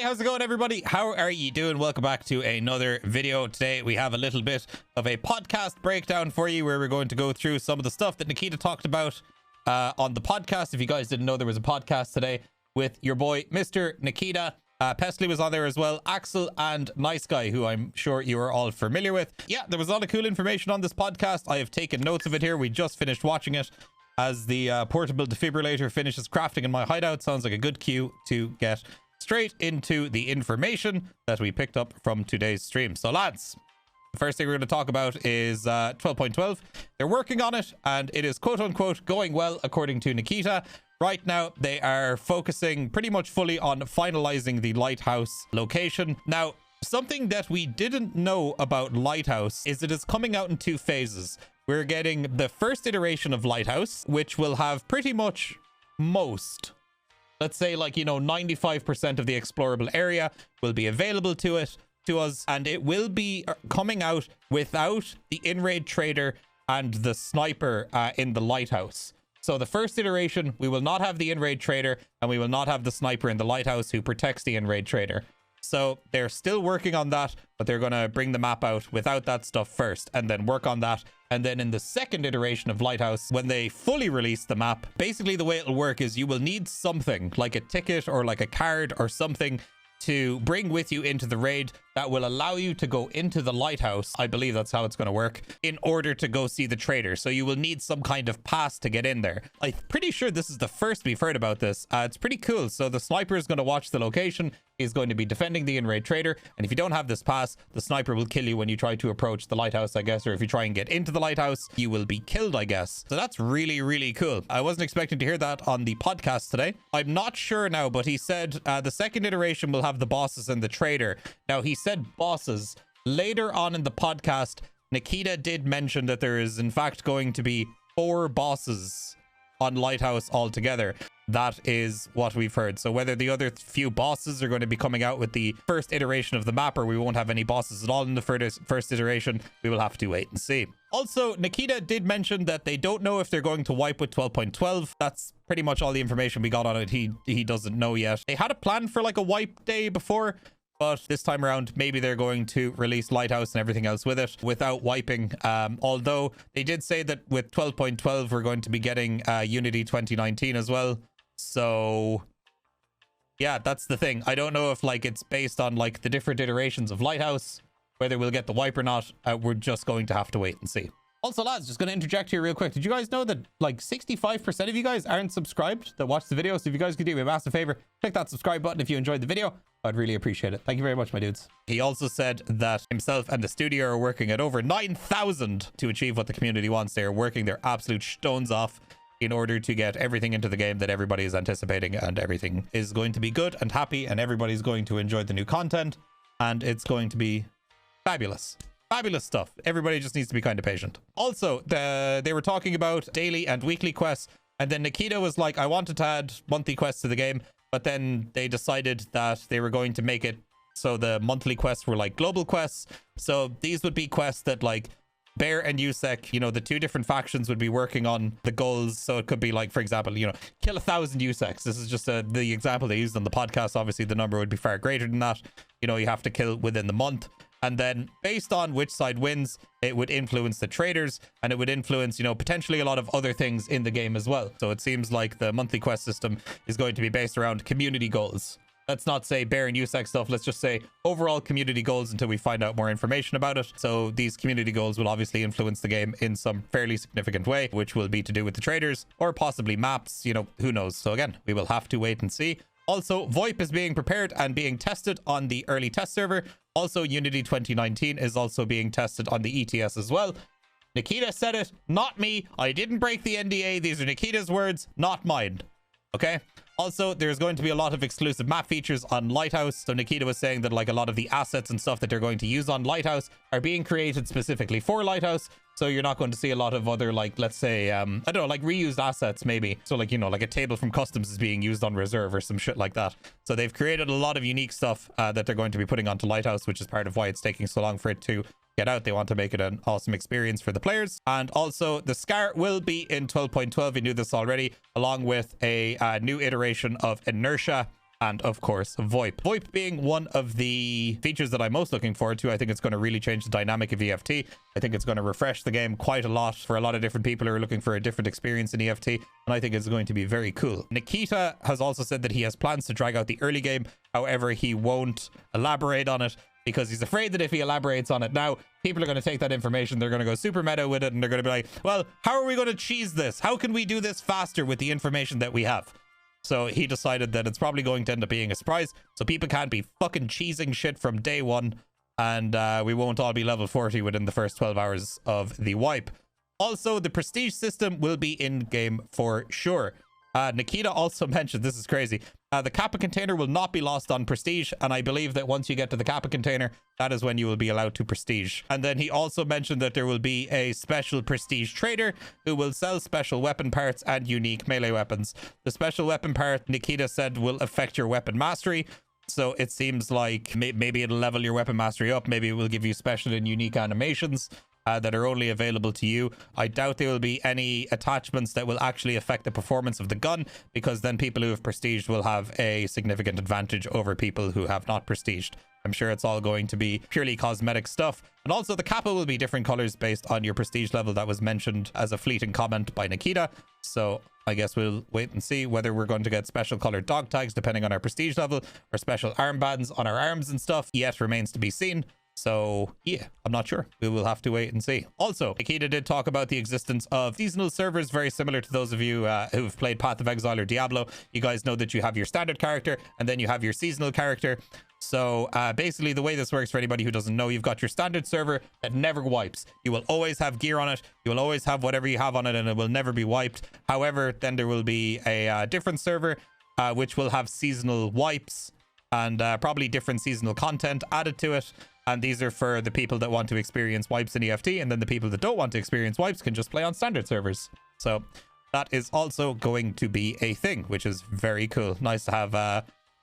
How's it going, everybody? How are you doing? Welcome back to another video. Today we have a little bit of a podcast breakdown for you where we're going to go through some of the stuff that Nikita talked about on the podcast. If you guys didn't know, there was a podcast today with your boy Mr. Nikita. Pesley was on there as well, Axel and Nice Guy, who I'm sure you are all familiar with. Yeah, there was a lot of cool information on this podcast. I have taken notes of it here. We just finished watching it as the portable defibrillator finishes crafting in my hideout. Sounds like a good cue to get straight into the information that we picked up from today's stream. So lads, the first thing we're going to talk about is 12.12. They're working on it and it is quote unquote going well, according to Nikita. Right now they are focusing pretty much fully on finalizing the Lighthouse location. Now, something that we didn't know about Lighthouse is it is coming out in two phases. We're getting the first iteration of Lighthouse, which will have pretty much most, let's say, like, you know, 95% of the explorable area will be available to us, and it will be coming out without the in-raid trader and the sniper in the Lighthouse. So the first iteration, we will not have the in-raid trader and we will not have the sniper in the Lighthouse who protects the in-raid trader. So they're still working on that, but they're going to bring the map out without that stuff first and then work on that. And then in the second iteration of Lighthouse, when they fully release the map, basically the way it'll work is you will need something like a ticket or like a card or something to bring with you into the raid that will allow you to go into the Lighthouse. I believe that's how it's going to work, in order to go see the trader. So you will need some kind of pass to get in there. I'm pretty sure this is the first we've heard about this. It's pretty cool. So the sniper is going to watch the location, is going to be defending the in-raid trader, and if you don't have this pass, the sniper will kill you when you try to approach the Lighthouse, I guess, or if you try and get into the Lighthouse, you will be killed, I guess. So that's really, really cool. I wasn't expecting to hear that on the podcast today. I'm not sure now, but he said the second iteration will have the bosses and the trader. Now, he said bosses. Later on in the podcast, Nikita did mention that there is in fact going to be 4 bosses on Lighthouse altogether. That is what we've heard. So whether the other few bosses are going to be coming out with the first iteration of the map, or we won't have any bosses at all in the first iteration, we will have to wait and see. Also, Nikita did mention that they don't know if they're going to wipe with 12.12. That's pretty much all the information we got on it. He doesn't know yet. They had a plan for like a wipe day before, but this time around, maybe they're going to release Lighthouse and everything else with it without wiping. Although they did say that with 12.12, we're going to be getting Unity 2019 as well. So yeah, that's the thing. I don't know if like it's based on like the different iterations of Lighthouse, whether we'll get the wipe or not. We're just going to have to wait and see. Also, lads, just going to interject here real quick. Did you guys know that like 65% of you guys aren't subscribed that watch the video? So if you guys could do me a massive favor, click that subscribe button if you enjoyed the video. I'd really appreciate it. Thank you very much, my dudes. He also said that himself and the studio are working at over 9,000 to achieve what the community wants. They are working their absolute stones off in order to get everything into the game that everybody is anticipating, and everything is going to be good and happy, and everybody's going to enjoy the new content, and it's going to be fabulous. Fabulous stuff. Everybody just needs to be kind of patient. Also, they were talking about daily and weekly quests, and then Nikita was like, I wanted to add monthly quests to the game, but then they decided that they were going to make it so the monthly quests were like global quests. So these would be quests that like Bear and USEC, you know, the two different factions would be working on the goals. So it could be like, for example, you know, kill 1,000 USECs. This is just the example they used on the podcast. Obviously, the number would be far greater than that. You know, you have to kill within the month. And then based on which side wins, it would influence the traders, and it would influence, you know, potentially a lot of other things in the game as well. So it seems like the monthly quest system is going to be based around community goals. Let's not say Bear and USEC stuff. Let's just say overall community goals until we find out more information about it. So these community goals will obviously influence the game in some fairly significant way, which will be to do with the traders or possibly maps, you know, who knows. So again, we will have to wait and see. Also, VoIP is being prepared and being tested on the early test server. Also, Unity 2019 is also being tested on the ETS as well. Nikita said it, not me. I didn't break the NDA. These are Nikita's words, not mine. Okay? Also, there's going to be a lot of exclusive map features on Lighthouse. So Nikita was saying that like a lot of the assets and stuff that they're going to use on Lighthouse are being created specifically for Lighthouse. So you're not going to see a lot of other, like, let's say, I don't know, like reused assets maybe. So like, you know, like a table from customs is being used on reserve or some shit like that. So they've created a lot of unique stuff that they're going to be putting onto Lighthouse, which is part of why it's taking so long for it to get out. They want to make it an awesome experience for the players. And also the SCAR will be in 12.12. We knew this already, along with a new iteration of Inertia and of course VoIP. VoIP being one of the features that I'm most looking forward to. I think it's going to really change the dynamic of EFT. I think it's going to refresh the game quite a lot for a lot of different people who are looking for a different experience in EFT, and I think it's going to be very cool. Nikita has also said that he has plans to drag out the early game. However, he won't elaborate on it because he's afraid that if he elaborates on it now, people are going to take that information, they're going to go super meta with it, and they're going to be like, well, how are we going to cheese this? How can we do this faster with the information that we have? So he decided that it's probably going to end up being a surprise, so people can't be fucking cheesing shit from day one, and we won't all be level 40 within the first 12 hours of the wipe. Also, the prestige system will be in-game for sure. Nikita also mentioned, this is crazy, the Kappa container will not be lost on prestige, and I believe that once you get to the Kappa container, that is when you will be allowed to prestige. And then he also mentioned that there will be a special prestige trader who will sell special weapon parts and unique melee weapons. The special weapon part, Nikita said, will affect your weapon mastery. So it seems like maybe it'll level your weapon mastery up. Maybe it will give you special and unique animations that are only available to you. I doubt there will be any attachments that will actually affect the performance of the gun, because then people who have prestiged will have a significant advantage over people who have not prestiged. I'm sure it's all going to be purely cosmetic stuff. And also the Kappa will be different colors based on your prestige level. That was mentioned as a fleeting comment by Nikita. So I guess we'll wait and see whether we're going to get special colored dog tags depending on our prestige level, or special armbands on our arms and stuff. Yet remains to be seen. So yeah, I'm not sure. We will have to wait and see. Also, Nikita did talk about the existence of seasonal servers, very similar to those of you who've played Path of Exile or Diablo. You guys know that you have your standard character and then you have your seasonal character. So basically the way this works, for anybody who doesn't know, you've got your standard server that never wipes. You will always have gear on it. You will always have whatever you have on it, and it will never be wiped. However, then there will be a different server which will have seasonal wipes and probably different seasonal content added to it. And these are for the people that want to experience wipes in EFT, and then the people that don't want to experience wipes can just play on standard servers. So that is also going to be a thing, which is very cool. Nice to have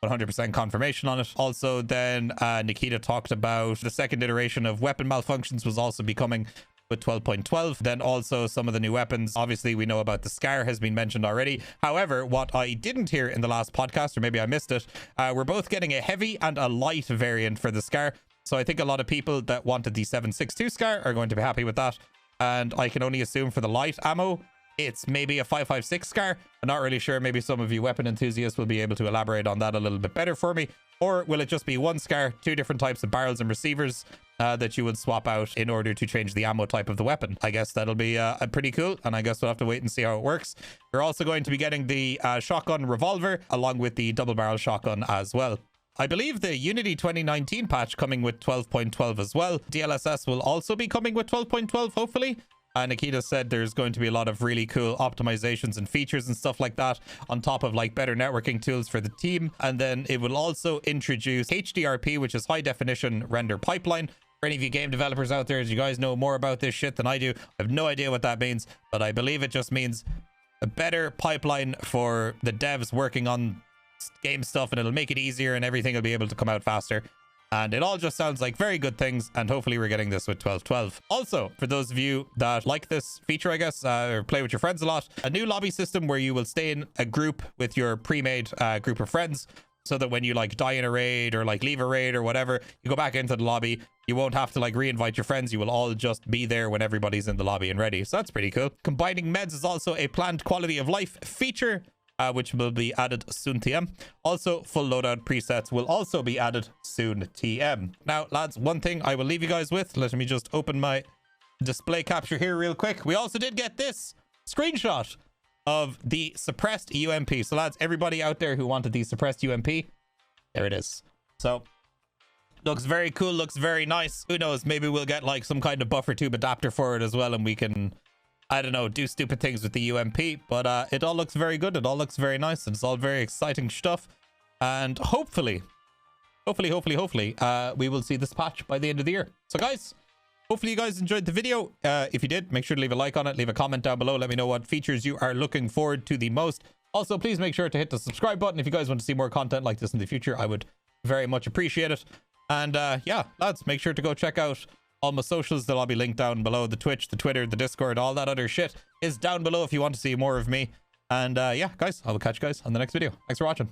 100% confirmation on it. Also, then Nikita talked about the second iteration of weapon malfunctions was also be coming with 12.12. Then also some of the new weapons. Obviously, we know about the SCAR has been mentioned already. However, what I didn't hear in the last podcast, or maybe I missed it, we're both getting a heavy and a light variant for the SCAR. So I think a lot of people that wanted the 7.62 SCAR are going to be happy with that. And I can only assume for the light ammo, it's maybe a 5.56 SCAR. I'm not really sure. Maybe some of you weapon enthusiasts will be able to elaborate on that a little bit better for me. Or will it just be one SCAR, two different types of barrels and receivers that you would swap out in order to change the ammo type of the weapon? I guess that'll be pretty cool, and I guess we'll have to wait and see how it works. We're also going to be getting the shotgun revolver along with the double barrel shotgun as well. I believe the Unity 2019 patch coming with 12.12 as well. DLSS will also be coming with 12.12, hopefully. Nikita said there's going to be a lot of really cool optimizations and features and stuff like that, on top of like better networking tools for the team. And then it will also introduce HDRP, which is high definition render pipeline. For any of you game developers out there, as you guys know more about this shit than I do, I have no idea what that means, but I believe it just means a better pipeline for the devs working on game stuff, and it'll make it easier and everything will be able to come out faster. And it all just sounds like very good things, and hopefully we're getting this with 12.12. Also, for those of you that like this feature, I guess, or play with your friends a lot, a new lobby system where you will stay in a group with your pre-made group of friends, so that when you like die in a raid or like leave a raid or whatever, you go back into the lobby, you won't have to like re-invite your friends. You will all just be there when everybody's in the lobby and ready. So that's pretty cool. Combining meds is also a planned quality of life feature, which will be added soon TM. Also, full loadout presets will also be added soon TM. Now, lads, one thing I will leave you guys with. Let me just open my display capture here real quick. We also did get this screenshot of the suppressed UMP. So, lads, everybody out there who wanted the suppressed UMP, there it is. So, looks very cool, looks very nice. Who knows, maybe we'll get like some kind of buffer tube adapter for it as well, and we can, I don't know, do stupid things with the UMP. But it all looks very good. It all looks very nice. It's all very exciting stuff. And hopefully, we will see this patch by the end of the year. So, guys, hopefully you guys enjoyed the video. If you did, make sure to leave a like on it. Leave a comment down below. Let me know what features you are looking forward to the most. Also, please make sure to hit the subscribe button if you guys want to see more content like this in the future. I would very much appreciate it. And yeah, lads, make sure to go check out all my socials. They'll all be linked down below. The Twitch, the Twitter, the Discord, all that other shit is down below if you want to see more of me. And yeah, guys, I will catch you guys on the next video. Thanks for watching.